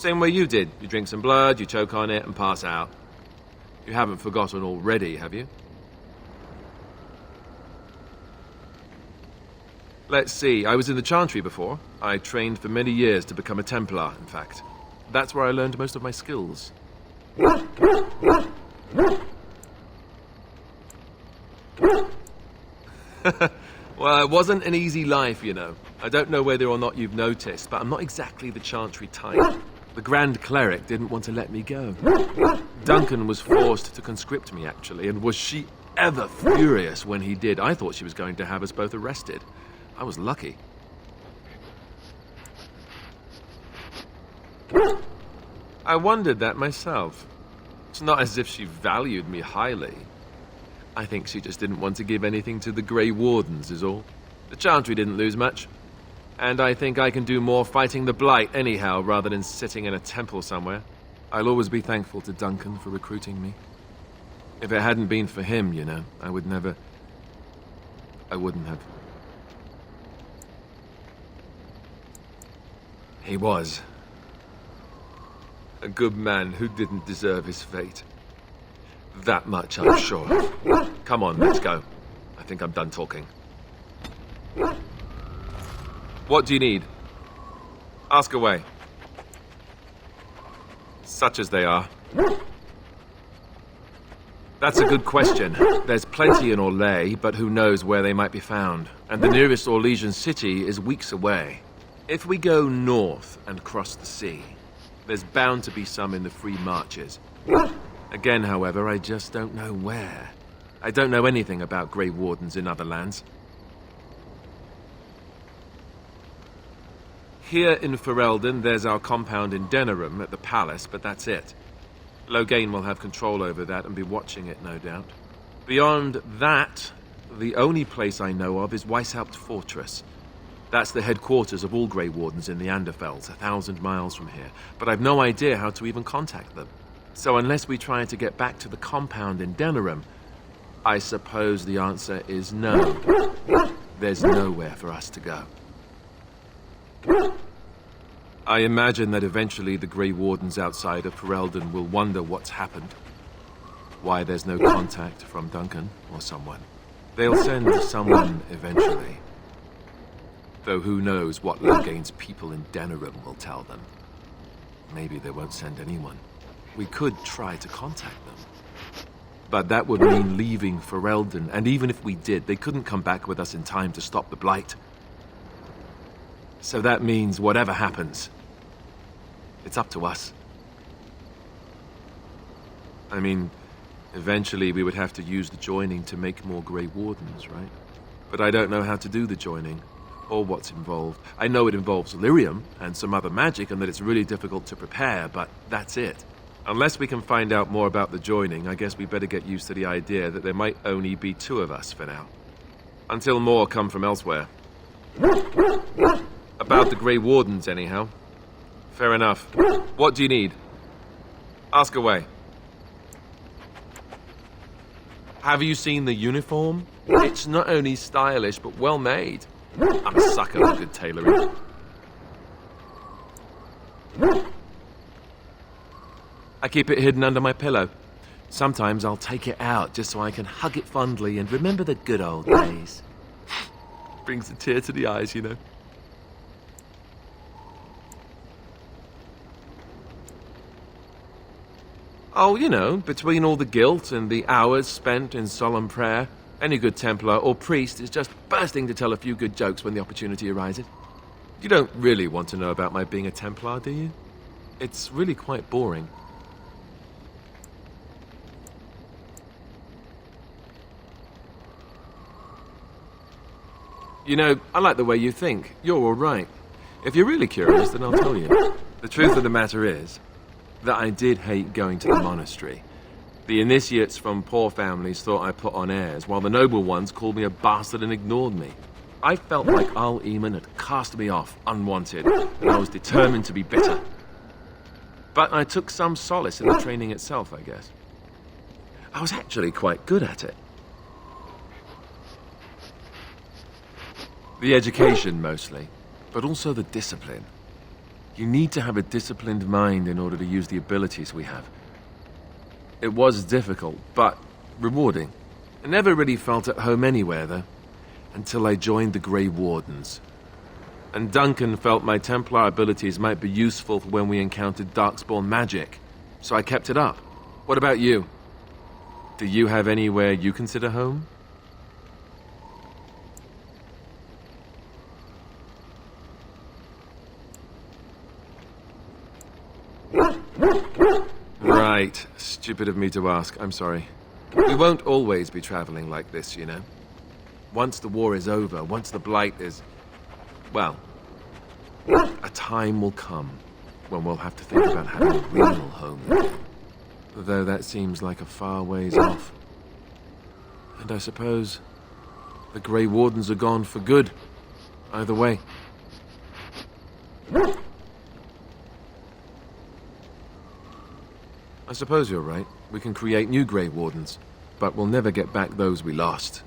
Same way you did. You drink some blood, you choke on it, and pass out. You haven't forgotten already, have you? Let's see, I was in the Chantry before. I trained for many years to become a Templar, in fact. That's where I learned most of my skills. Well, it wasn't an easy life, you know. I don't know whether or not you've noticed, but I'm not exactly the Chantry type. The Grand Cleric didn't want to let me go. Duncan was forced to conscript me, actually, and was she ever furious when he did. I thought she was going to have us both arrested. I was lucky. I wondered that myself. It's not as if she valued me highly. I think she just didn't want to give anything to the Grey Wardens, is all. The Chantry didn't lose much. And I think I can do more fighting the Blight anyhow, rather than sitting in a temple somewhere. I'll always be thankful to Duncan for recruiting me. If it hadn't been for him, you know, I wouldn't have. He was a good man who didn't deserve his fate. That much I'm sure of. Come on, let's go. I think I'm done talking. What do you need? Ask away. Such as they are. That's a good question. There's plenty in Orlais, but who knows where they might be found. And the nearest Orlesian city is weeks away. If we go north and cross the sea, there's bound to be some in the Free Marches. Again, however, I just don't know where. I don't know anything about Grey Wardens in other lands. Here in Ferelden, there's our compound in Denerim at the palace, but that's it. Loghain will have control over that and be watching it, no doubt. Beyond that, the only place I know of is Weishaupt Fortress. That's the headquarters of all Grey Wardens in the Anderfells, 1,000 miles from here. But I've no idea how to even contact them. So unless we try to get back to the compound in Denerim, I suppose the answer is no. There's nowhere for us to go. I imagine that eventually the Grey Wardens outside of Ferelden will wonder what's happened. Why there's no contact from Duncan or someone. They'll send someone eventually. Though who knows what Loghain's people in Denerim will tell them. Maybe they won't send anyone. We could try to contact them. But that would mean leaving Ferelden, and even if we did, they couldn't come back with us in time to stop the Blight. So that means whatever happens, it's up to us. I mean, eventually we would have to use the joining to make more Grey Wardens, right? But I don't know how to do the joining, or what's involved. I know it involves lyrium and some other magic, and that it's really difficult to prepare, but that's it. Unless we can find out more about the joining, I guess we better get used to the idea that there might only be 2 of us for now. Until more come from elsewhere. About the Grey Wardens, anyhow. Fair enough. What do you need? Ask away. Have you seen the uniform? It's not only stylish, but well made. I'm a sucker for good tailoring. I keep it hidden under my pillow. Sometimes I'll take it out just so I can hug it fondly and remember the good old days. Brings a tear to the eyes, you know. Oh, you know, between all the guilt and the hours spent in solemn prayer, any good Templar or priest is just bursting to tell a few good jokes when the opportunity arises. You don't really want to know about my being a Templar, do you? It's really quite boring. You know, I like the way you think. You're all right. If you're really curious, then I'll tell you. The truth of the matter is that I did hate going to the monastery. The initiates from poor families thought I put on airs, while the noble ones called me a bastard and ignored me. I felt like Al Eamon had cast me off, unwanted, and I was determined to be bitter. But I took some solace in the training itself, I guess. I was actually quite good at it. The education, mostly, but also the discipline. You need to have a disciplined mind in order to use the abilities we have. It was difficult, but rewarding. I never really felt at home anywhere, though, until I joined the Grey Wardens. And Duncan felt my Templar abilities might be useful for when we encountered Darkspawn magic, so I kept it up. What about you? Do you have anywhere you consider home? Right. Stupid of me to ask. I'm sorry. We won't always be traveling like this, you know. Once the war is over, once the Blight is... well, a time will come when we'll have to think about having a real home again. Though that seems like a far ways off. And I suppose the Grey Wardens are gone for good. Either way. I suppose you're right. We can create new Grey Wardens, but we'll never get back those we lost.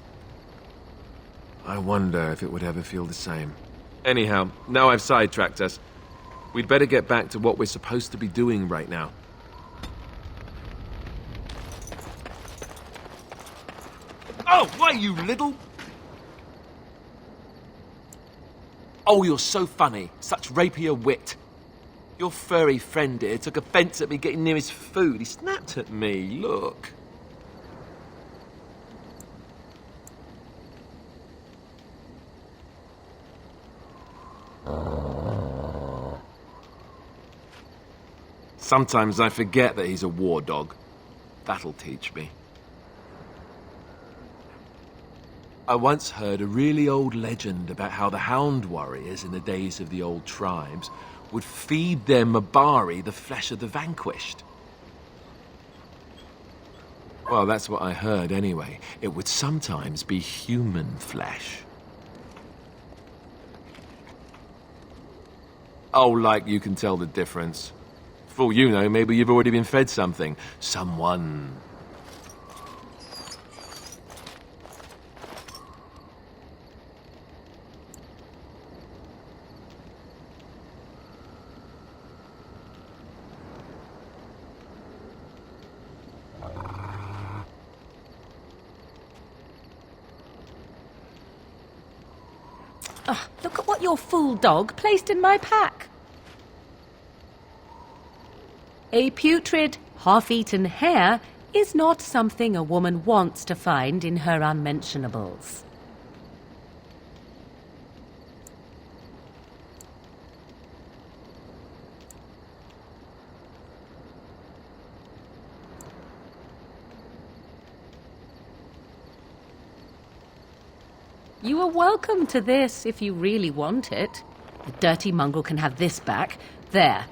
I wonder if it would ever feel the same. Anyhow, now I've sidetracked us. We'd better get back to what we're supposed to be doing right now. Oh, why, you little... Oh, you're so funny. Such rapier wit. Your furry friend here took offence at me getting near his food. He snapped at me, look. Sometimes I forget that he's a war dog. That'll teach me. I once heard a really old legend about how the Hound Warriors in the days of the old tribes would feed their Mabari the flesh of the vanquished. Well, that's what I heard anyway. It would sometimes be human flesh. Oh, like you can tell the difference. For all you know, maybe you've already been fed something. Someone. Oh, look at what your fool dog placed in my pack. A putrid, half-eaten hare is not something a woman wants to find in her unmentionables. You are welcome to this if you really want it. The dirty mongrel can have this back. There.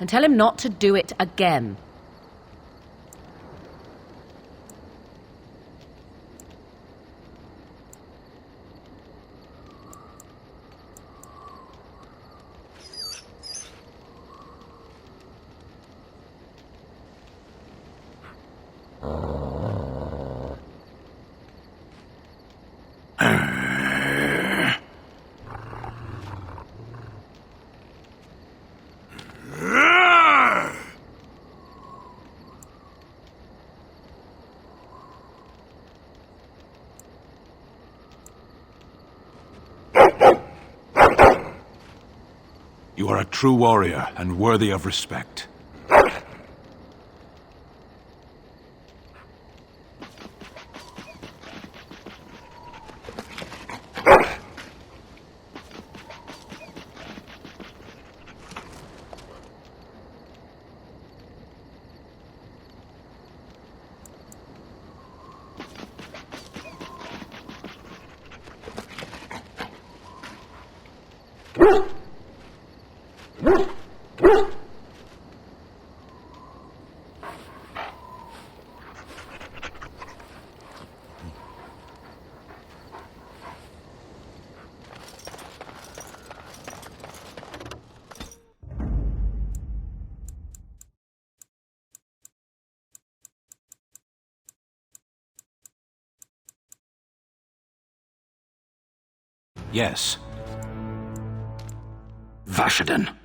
And tell him not to do it again. You are a true warrior and worthy of respect. Yes. Vashaden.